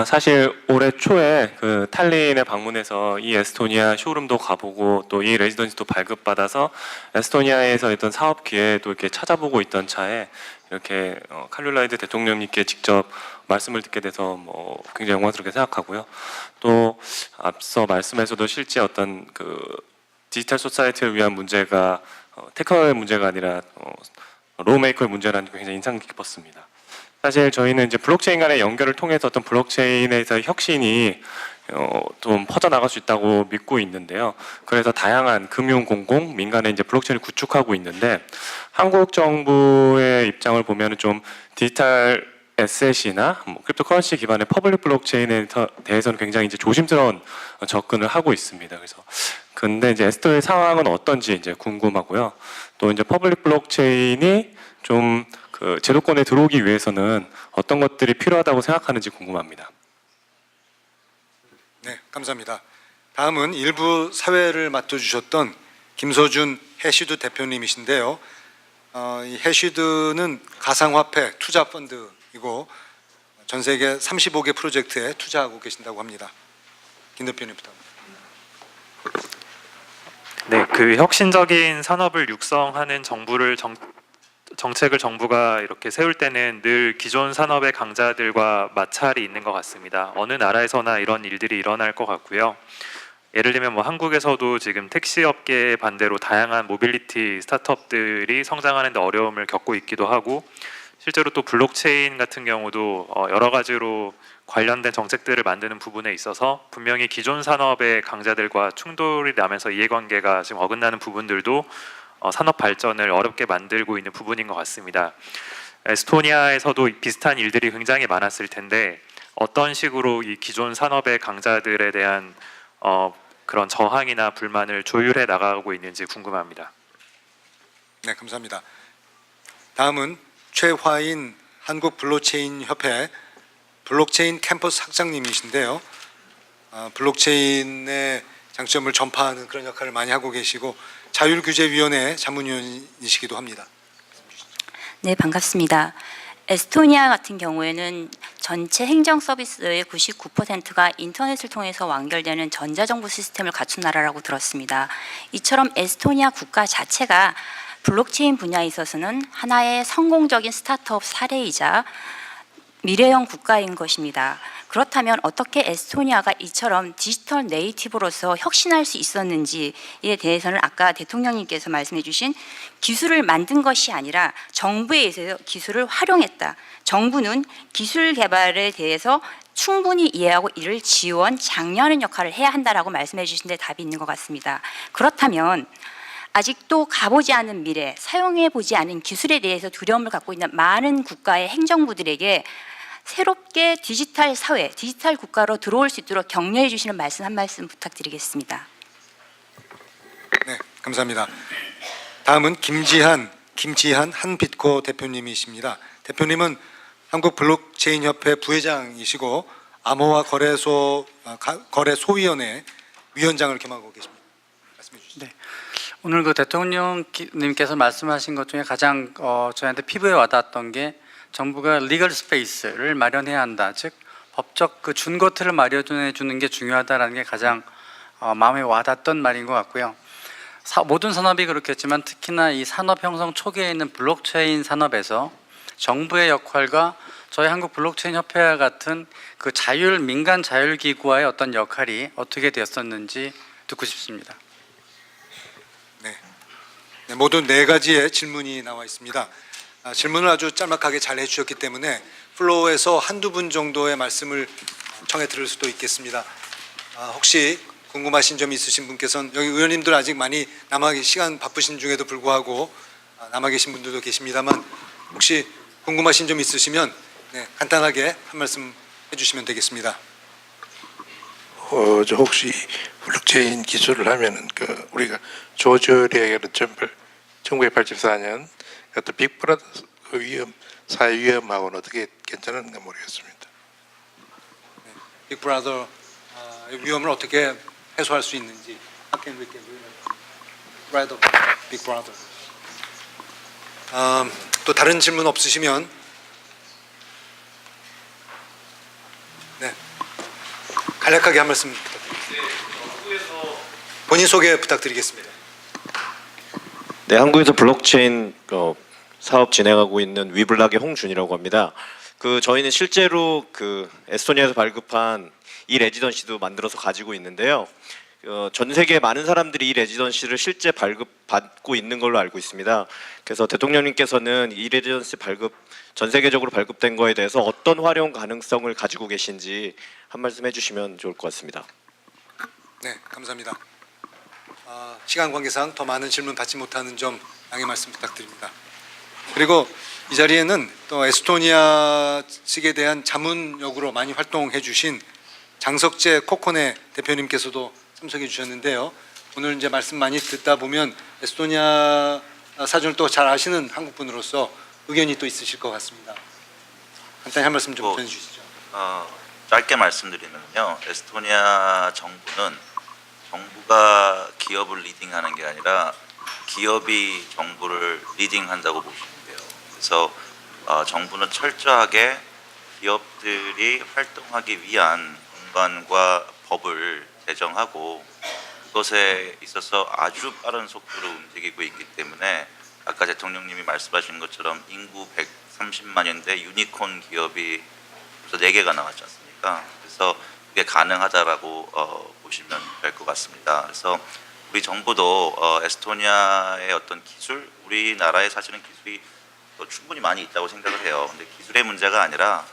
사실 올해 초에 그 탈린에 방문해서 이 에스토니아 쇼룸도 가보고 또 이 레지던시도 발급받아서 에스토니아에서 있던 사업 기회도 이렇게 찾아보고 있던 차에 이렇게 칼룰라이드 대통령님께 직접 말씀을 듣게 돼서 굉장히 영광스럽게 생각하고요. 또 앞서 말씀에서도 실제 어떤 그 디지털 소사이티를 위한 문제가 테크노의 문제가 아니라 로우메이커의 문제라는 게 굉장히 인상 깊었습니다. 사실 저희는 이제 블록체인 간의 연결을 통해서 어떤 블록체인에서 혁신이 좀 퍼져나갈 수 있다고 믿고 있는데요. 그래서 다양한 금융 공공, 민간의 이제 블록체인을 구축하고 있는데 한국 정부의 입장을 보면은 좀 디지털 에셋이나 크립토커런시 기반의 퍼블릭 블록체인에 대해서는 굉장히 이제 조심스러운 접근을 하고 있습니다. 그래서 근데 이제 에스토니아의 상황은 어떤지 이제 궁금하고요. 또 이제 퍼블릭 블록체인이 좀 그 제도권에 들어오기 위해서는 어떤 것들이 필요하다고 생각하는지 궁금합니다. 네, 감사합니다. 다음은 일부 사회를 맡아주셨던 김서준 해시드 대표님이신데요. 이 해시드는 가상화폐 투자 펀드이고 전 세계 35개 프로젝트에 투자하고 계신다고 합니다. 김 대표님부터. 네, 그 혁신적인 산업을 육성하는 정책을 정부가 이렇게 세울 때는 늘 기존 산업의 강자들과 마찰이 있는 것 같습니다. 어느 나라에서나 이런 일들이 일어날 것 같고요. 예를 들면 한국에서도 지금 택시업계 반대로 다양한 모빌리티 스타트업들이 성장하는 데 어려움을 겪고 있기도 하고, 실제로 또 블록체인 같은 경우도 여러 가지로 관련된 정책들을 만드는 부분에 있어서 분명히 기존 산업의 강자들과 충돌이 나면서 이해관계가 지금 어긋나는 부분들도 산업 발전을 어렵게 만들고 있는 부분인 것 같습니다. 에스토니아에서도 비슷한 일들이 굉장히 많았을 텐데 어떤 식으로 이 기존 산업의 강자들에 대한 그런 저항이나 불만을 조율해 나가고 있는지 궁금합니다. 네, 감사합니다. 다음은 최화인 한국 블록체인 협회 블록체인 캠퍼스 학장님이신데요. 블록체인의 장점을 전파하는 그런 역할을 많이 하고 계시고 자율규제위원회 자문위원이시기도 합니다. 네, 반갑습니다. 에스토니아 같은 경우에는 전체 행정 서비스의 99%가 인터넷을 통해서 완결되는 전자정부 시스템을 갖춘 나라라고 들었습니다. 이처럼 에스토니아 국가 자체가 블록체인 분야에 있어서는 하나의 성공적인 스타트업 사례이자 미래형 국가인 것입니다. 그렇다면 어떻게 에스토니아가 이처럼 디지털 네이티브로서 혁신할 수 있었는지에 대해서는 아까 대통령님께서 말씀해 주신 기술을 만든 것이 아니라 정부에 의해서 기술을 활용했다. 정부는 기술 개발에 대해서 충분히 이해하고 이를 지원, 장려하는 역할을 해야 한다라고 말씀해 주신 데 답이 있는 것 같습니다. 그렇다면 아직도 가보지 않은 미래, 사용해 보지 않은 기술에 대해서 두려움을 갖고 있는 많은 국가의 행정부들에게 새롭게 디지털 사회, 디지털 국가로 들어올 수 있도록 격려해 주시는 말씀 한 말씀 부탁드리겠습니다. 네, 감사합니다. 다음은 김지한 한빛코 대표님이십니다. 대표님은 한국 블록체인 협회 부회장이시고 암호화 거래소위원회 위원장을 겸하고 계십니다. 말씀해 주시죠. 네. 오늘 그 대통령님께서 말씀하신 것 중에 가장 저희한테 피부에 와닿았던 게 정부가 리걸 스페이스를 마련해야 한다. 즉 법적 그 준거틀을 마련해 주는 게 중요하다라는 게 가장 마음에 와닿던 말인 것 같고요. 모든 산업이 그렇겠지만 특히나 이 산업 형성 초기에 있는 블록체인 산업에서 정부의 역할과 저희 한국 블록체인 협회와 같은 그 민간 자율 기구와의 어떤 역할이 어떻게 되었었는지 듣고 싶습니다. 네, 모두 4가지의 질문이 나와 있습니다. 질문을 아주 짤막하게 잘 해주셨기 때문에 플로어에서 한두 분 정도의 말씀을 청해 들을 수도 있겠습니다. 혹시 궁금하신 점이 있으신 분께서는 여기 의원님들 아직 많이 시간 바쁘신 중에도 불구하고 남아 계신 분들도 계십니다만 혹시 궁금하신 점 있으시면 간단하게 한 말씀 해주시면 되겠습니다. 저 혹시 블록체인 기술을 하면은 우리가 조지 오웰의 1984년 어떤 빅브라더 사회 위험하고는 어떻게 괜찮은가 모르겠습니다. 빅브라더 위험을 어떻게 해소할 수 있는지. How can we get rid of Big Brother? 또 다른 질문 없으시면 네. 간략하게 한 말씀 부탁드립니다. 본인 소개 부탁드리겠습니다. 네, 한국에서 블록체인 사업 진행하고 있는 위블락의 홍준이라고 합니다. 저희는 실제로 에스토니아에서 발급한 이 레지던시도 만들어서 가지고 있는데요. 전 세계 많은 사람들이 이 레지던시를 실제 발급받고 있는 걸로 알고 있습니다. 그래서 대통령님께서는 이 레지던시 전 세계적으로 발급된 거에 대해서 어떤 활용 가능성을 가지고 계신지 한 말씀 해주시면 좋을 것 같습니다. 네, 감사합니다. 시간 관계상 더 많은 질문 받지 못하는 점 양해 말씀 부탁드립니다. 그리고 이 자리에는 또 에스토니아 측에 대한 자문역으로 많이 활동해 주신 장석재 코코네 대표님께서도 참석해 주셨는데요. 오늘 이제 말씀 많이 듣다 보면 에스토니아 사정을 또 잘 아시는 한국분으로서 의견이 또 있으실 것 같습니다. 간단히 한 말씀 좀 전해주시죠. 짧게 말씀드리면요, 에스토니아 정부는 정부가 기업을 리딩하는 게 아니라 기업이 정부를 리딩한다고 보시면 돼요. 그래서 정부는 철저하게 기업들이 활동하기 위한 공간과 법을 제정하고 그것에 있어서 아주 빠른 속도로 움직이고 있기 때문에 아까 대통령님이 말씀하신 것처럼 인구 130만인데 유니콘 기업이 벌써 4개가 나왔지 않습니까? 그래서 그게 가능하다라고 보시면 될 것 같습니다. 그래서 우리 정부도 에스토니아의 어떤 기술, 우리나라에 사실은 기술이 충분히 많이 있다고 생각을 해요. 근데 기술의 문제가 아니라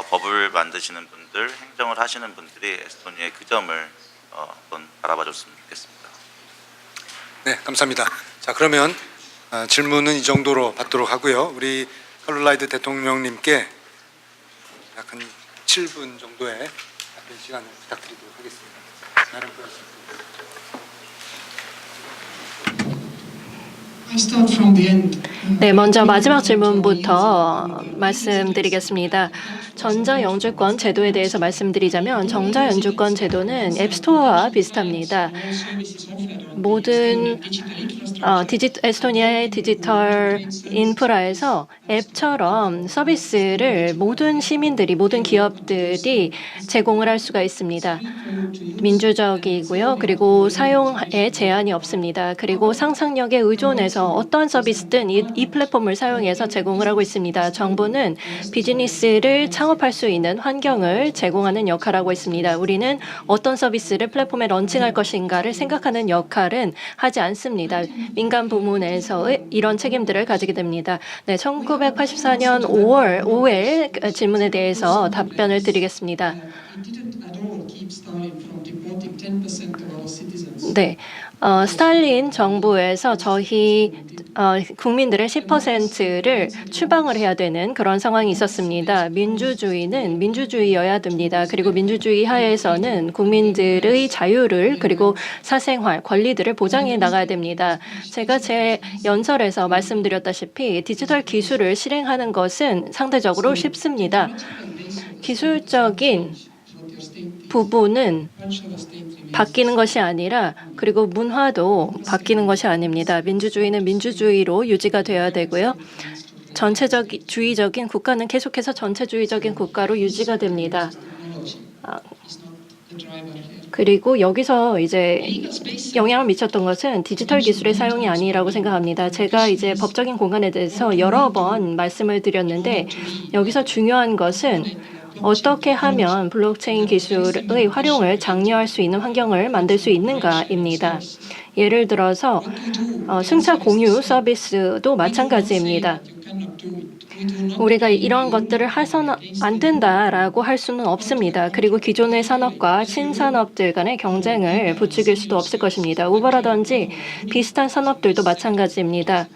법을 만드시는 분들, 행정을 하시는 분들이 에스토니아의 그 점을 한번 바라봐줬으면 좋겠습니다. 네, 감사합니다. 자, 그러면 질문은 이 정도로 받도록 하고요. 우리 칼롤라이드 대통령님께 약 한 7분 정도의 답변 시간을 부탁드리도록 하겠습니다. 네, 먼저 마지막 질문부터 말씀드리겠습니다. 전자영주권 제도에 대해서 말씀드리자면 전자영주권 제도는 앱스토어와 비슷합니다. 모든 에스토니아의 디지털 인프라에서 앱처럼 서비스를 모든 시민들이, 모든 기업들이 제공을 할 수가 있습니다. 민주적이고요. 그리고 사용에 제한이 없습니다. 그리고 상상력에 의존해서 어떤 서비스든 이 플랫폼을 사용해서 제공을 하고 있습니다. 정부는 비즈니스를 창업할 수 있는 환경을 제공하는 역할을 하고 있습니다. 우리는 어떤 서비스를 플랫폼에 런칭할 것인가를 생각하는 역할은 하지 않습니다. 민간 부문에서의 이런 책임들을 가지게 됩니다. 네, 1984년 5월 5일 질문에 대해서 답변을 드리겠습니다. 네, 스탈린 정부에서 저희 국민들의 10%를 추방을 해야 되는 그런 상황이 있었습니다. 민주주의는 민주주의여야 됩니다. 그리고 민주주의 하에서는 국민들의 자유를 그리고 사생활, 권리들을 보장해 나가야 됩니다. 제가 제 연설에서 말씀드렸다시피 디지털 기술을 실행하는 것은 상대적으로 쉽습니다. 기술적인 부분은 바뀌는 것이 아니라 그리고 문화도 바뀌는 것이 아닙니다. 민주주의는 민주주의로 유지가 되어야 되고요. 전체주의적인 국가는 계속해서 전체주의적인 국가로 유지가 됩니다. 그리고 여기서 이제 영향을 미쳤던 것은 디지털 기술의 사용이 아니라고 생각합니다. 제가 이제 법적인 공간에 대해서 여러 번 말씀을 드렸는데 여기서 중요한 것은 어떻게 하면 블록체인 기술의 활용을 장려할 수 있는 환경을 만들 수 있는가입니다. 예를 들어서 승차 공유 서비스도 마찬가지입니다. 우리가 이런 것들을 해서는 안 된다라고 할 수는 없습니다. 그리고 기존의 산업과 신산업들 간의 경쟁을 부추길 수도 없을 것입니다. 우버라든지 비슷한 산업들도 마찬가지입니다.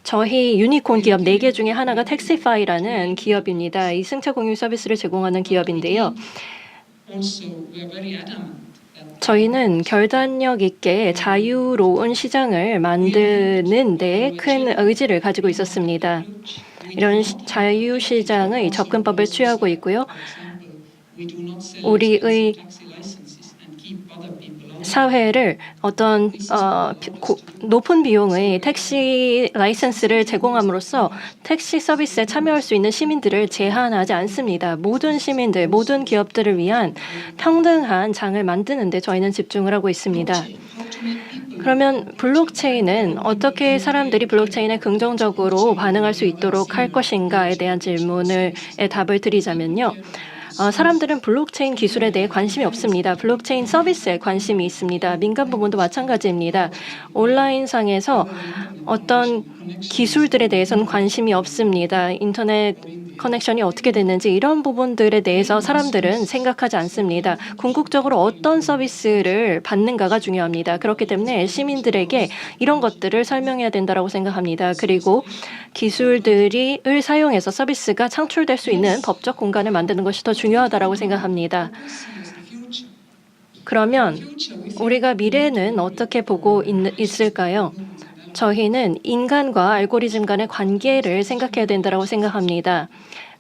저희 유니콘 기업 4개 중에 하나가 택시파이라는 기업입니다. 이 승차 공유 서비스를 제공하는 기업인데요. 저희는 결단력 있게 자유로운 시장을 만드는 데 큰 의지를 가지고 있었습니다. 이런 자유시장의 접근법을 취하고 있고요. 우리의 사회를 어떤 높은 비용의 택시 라이센스를 제공함으로써 택시 서비스에 참여할 수 있는 시민들을 제한하지 않습니다. 모든 시민들, 모든 기업들을 위한 평등한 장을 만드는 데 저희는 집중을 하고 있습니다. 그러면 블록체인은 어떻게 사람들이 블록체인에 긍정적으로 반응할 수 있도록 할 것인가에 대한 질문에 답을 드리자면요. 사람들은 블록체인 기술에 대해 관심이 없습니다. 블록체인 서비스에 관심이 있습니다. 민간 부문도 마찬가지입니다. 온라인상에서 어떤 기술들에 대해서는 관심이 없습니다. 인터넷 커넥션이 어떻게 됐는지 이런 부분들에 대해서 사람들은 생각하지 않습니다. 궁극적으로 어떤 서비스를 받는가가 중요합니다. 그렇기 때문에 시민들에게 이런 것들을 설명해야 된다고 생각합니다. 그리고 기술들을 사용해서 서비스가 창출될 수 있는 법적 공간을 만드는 것이 더 중요하다고 생각합니다. 그러면 우리가 미래는 어떻게 보고 있을까요? 저희는 인간과 알고리즘 간의 관계를 생각해야 된다고 생각합니다.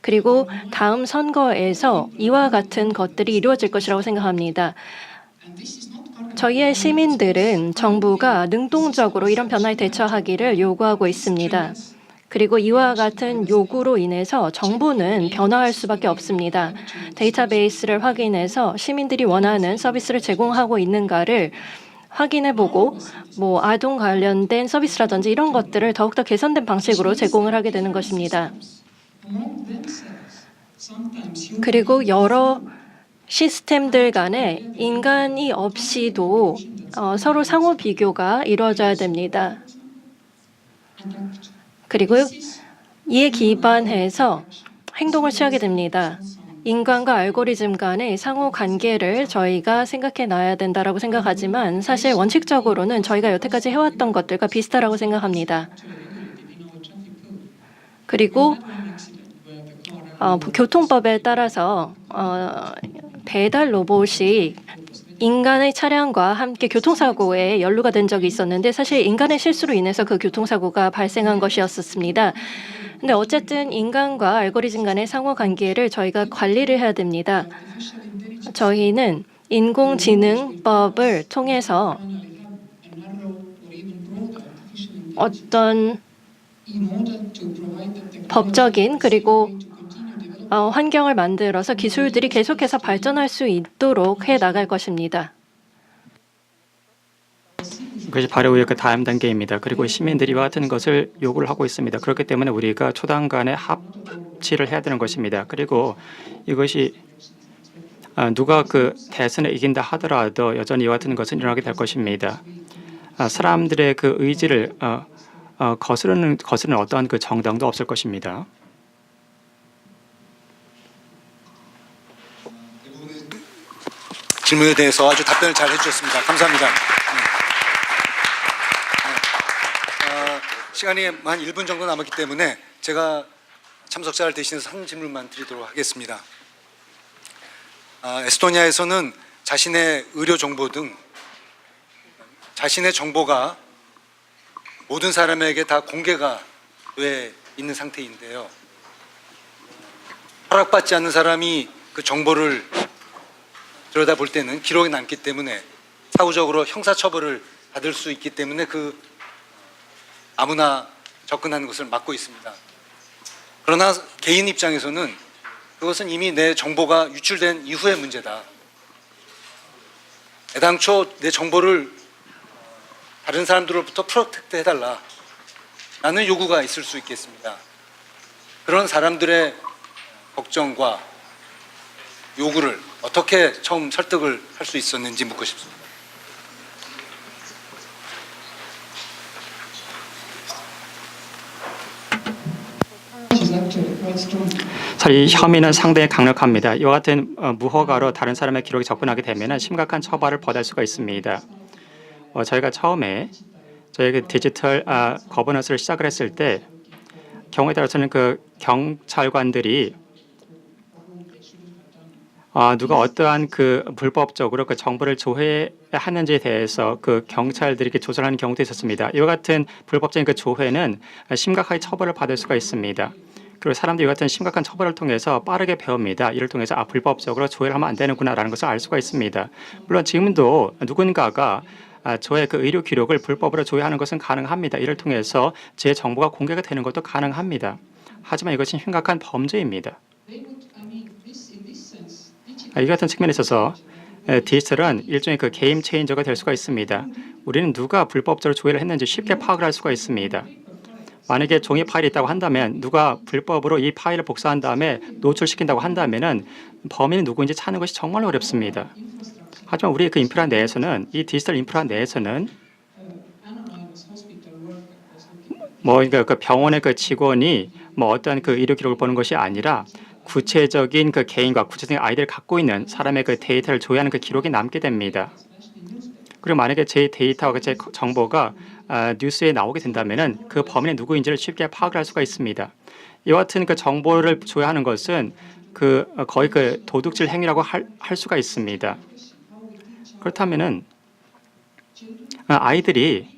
그리고 다음 선거에서 이와 같은 것들이 이루어질 것이라고 생각합니다. 저희의 시민들은 정부가 능동적으로 이런 변화에 대처하기를 요구하고 있습니다. 그리고 이와 같은 요구로 인해서 정부는 변화할 수밖에 없습니다. 데이터베이스를 확인해서 시민들이 원하는 서비스를 제공하고 있는가를 확인해보고 아동 관련된 서비스라든지 이런 것들을 더욱더 개선된 방식으로 제공을 하게 되는 것입니다. 그리고 여러 시스템들 간에 인간이 없이도 서로 상호 비교가 이루어져야 됩니다. 그리고 이에 기반해서 행동을 취하게 됩니다. 인간과 알고리즘 간의 상호 관계를 저희가 생각해 놔야 된다고 생각하지만 사실 원칙적으로는 저희가 여태까지 해왔던 것들과 비슷하다고 생각합니다. 그리고 교통법에 따라서 배달 로봇이 인간의 차량과 함께 교통사고에 연루가 된 적이 있었는데 사실 인간의 실수로 인해서 그 교통사고가 발생한 것이었습니다. 근데 어쨌든 인간과 알고리즘 간의 상호관계를 저희가 관리를 해야 됩니다. 저희는 인공지능법을 통해서 어떤 법적인 그리고 환경을 만들어서 기술들이 계속해서 발전할 수 있도록 해 나갈 것입니다. 그것이 바로 그 다음 단계입니다. 그리고 시민들이 이와 같은 것을 요구를 하고 있습니다. 그렇기 때문에 우리가 초당 간에 합치를 해야 되는 것입니다. 그리고 이것이 누가 그 대선에 이긴다 하더라도 여전히 이와 같은 것은 일어나게 될 것입니다. 사람들의 그 의지를 거스르는 어떠한 그 정당도 없을 것입니다. 질문에 대해서 아주 답변을 잘 해주셨습니다. 감사합니다. 시간이 한 1분 정도 남았기 때문에 제가 참석자를 대신해서 한 질문만 드리도록 하겠습니다. 에스토니아에서는 자신의 의료 정보 등 자신의 정보가 모든 사람에게 다 공개가 돼 있는 상태인데요. 허락받지 않는 사람이 그 정보를 들여다볼 때는 기록이 남기 때문에 사후적으로 형사처벌을 받을 수 있기 때문에 아무나 접근하는 것을 막고 있습니다. 그러나 개인 입장에서는 그것은 이미 내 정보가 유출된 이후의 문제다. 애당초 내 정보를 다른 사람들로부터 프로텍트 해달라 라는 요구가 있을 수 있겠습니다. 그런 사람들의 걱정과 요구를 어떻게 처음 설득을 할 수 있었는지 묻고 싶습니다. 사실 이 혐의는 상당히 강력합니다. 이와 같은 무허가로 다른 사람의 기록에 접근하게 되면 심각한 처벌을 받을 수가 있습니다. 저희가 처음에 저희 디지털 거버넌스를 시작을 했을 때 경우에 따라서는 그 경찰관들이 누가 어떠한 그 불법적으로 그 정보를 조회하는지에 대해서 그 경찰들에게 조사를 하는 경우도 있었습니다. 이와 같은 불법적인 그 조회는 심각하게 처벌을 받을 수가 있습니다. 그리고 사람들이 같은 심각한 처벌을 통해서 빠르게 배웁니다. 이를 통해서 불법적으로 조회를 하면 안 되는구나라는 것을 알 수가 있습니다. 물론 지금도 누군가가 저의 그 의료 기록을 불법으로 조회하는 것은 가능합니다. 이를 통해서 제 정보가 공개가 되는 것도 가능합니다. 하지만 이것은 심각한 범죄입니다. 이 같은 측면에 있어서 디지털은 일종의 그 게임 체인저가 될 수가 있습니다. 우리는 누가 불법적으로 조회를 했는지 쉽게 파악을 할 수가 있습니다. 만약에 종이 파일이 있다고 한다면 누가 불법으로 이 파일을 복사한 다음에 노출시킨다고 한다면은 범인이 누구인지 찾는 것이 정말 어렵습니다. 하지만 우리의 그 인프라 내에서는 이 디지털 인프라 내에서는 그 병원의 그 직원이 어떤 그 의료 기록을 보는 것이 아니라 구체적인 그 개인과 구체적인 아이디를 갖고 있는 사람의 그 데이터를 조회하는 그 기록이 남게 됩니다. 그리고 만약에 제 데이터와 제 정보가 뉴스에 나오게 된다면은 그 범인이 누구인지를 쉽게 파악을 할 수가 있습니다. 이와 같은 그 정보를 조회하는 것은 거의 그 도둑질 행위라고 할 수가 있습니다. 그렇다면은 아이들이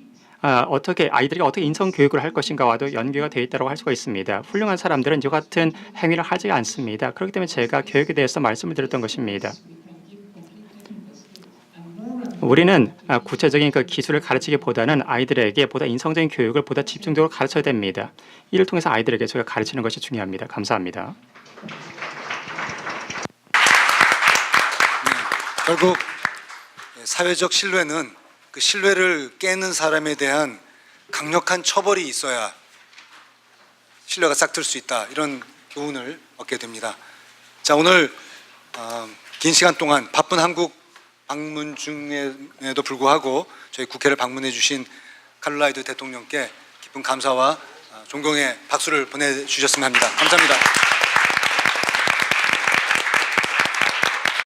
어떻게 인성 교육을 할 것인가와도 연계가 되어 있다고 할 수가 있습니다. 훌륭한 사람들은 이와 같은 행위를 하지 않습니다. 그렇기 때문에 제가 교육에 대해서 말씀을 드렸던 것입니다. 우리는 구체적인 그 기술을 가르치기보다는 아이들에게 보다 인성적인 교육을 보다 집중적으로 가르쳐야 됩니다. 이를 통해서 아이들에게 저희가 가르치는 것이 중요합니다. 감사합니다. 결국 사회적 신뢰는 그 신뢰를 깨는 사람에 대한 강력한 처벌이 있어야 신뢰가 싹틀 수 있다, 이런 교훈을 얻게 됩니다. 자, 오늘 긴 시간 동안 바쁜 한국 방문 중에도 불구하고 저희 국회를 방문해 주신 칼 라이드 대통령께 깊은 감사와 존경의 박수를 보내주셨으면 합니다. 감사합니다.